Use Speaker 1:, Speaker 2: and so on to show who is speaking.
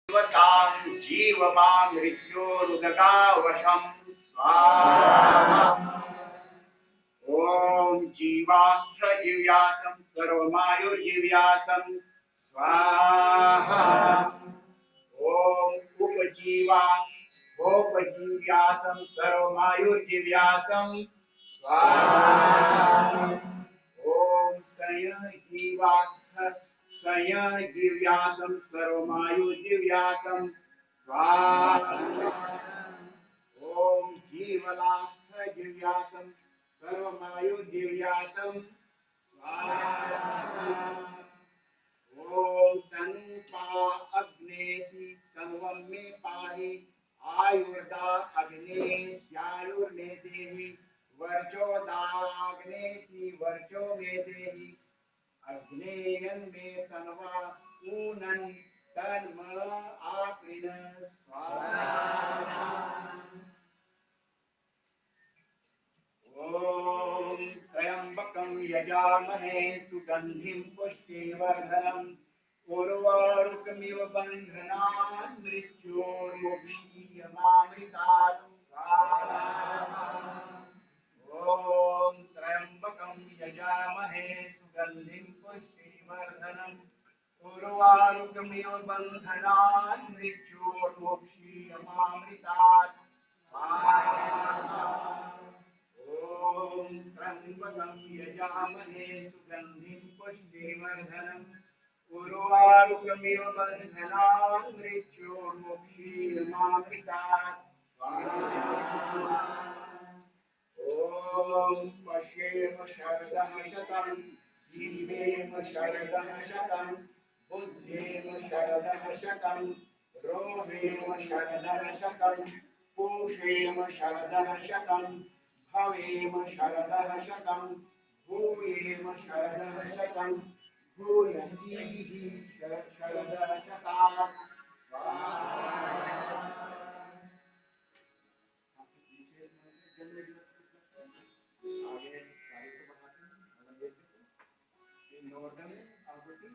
Speaker 1: जीवतां जीवमां मृत्योरुदगावशं स्वाहा। ॐ जीवास्थ जीव्यासं सर्वमायुर्जीव्यासं स्वाहा। ॐ उपजीवा भोपजीव्यासं सर्वमायुर्जीव्यासं स्वाहा। ॐ संयजीवास्थ संयजीव्यासं सर्वमायुर्जीव्यासं स्वाहा। ॐ जीवलास्थ जीव्यासं सर्वमायुर्जीव्यासं स्वाहा। ॐ तनुपा अग्नेसि तन्वं मे पाहि आयुर्दा अग्नेस्यायुर्मे देहि वर्चोदाग्नेसि वर्चो मे देहि अग्नेयन मे तन्वा ऊनन तन्म आकृण स्वाहा। ॐ त्र्यम्बकं यजामहे सुगन्धिं पुष्टिवर्धनम् उर्वारुकमिव बन्धनान् मृत्योर्मुक्षीयमामृतात् स्वाहा। ॐ त्र्यम्बकं यजामहे सुगन्धिं पुष्टिवर्धनम् उर्वारुकमिव बन्धनान् मृत्योर्मुक्षीयमामृतात् स्वाहा। ॐ त्र्यम्बकं यजामहे सुगन्धिं पुष्टिवर्धनम् उर्वारुकमिव बन्धनान् मृत्योर्मुक्षीयमामृतात् स्वाहा। ॐ पश्येम शरदः शतं जीवेम शरदः शतं बुद्धेम शरदः शतं रोहेम शरदः शतं पूषेम शरदः शतं भवेम शरदः शतं भूयेम शरदः शतं भूयसीः शरदः शताः स्वाहा। आगे गाड़ी को बढ़ाते हैं नंबर देखते हैं इन नंबर में आगे की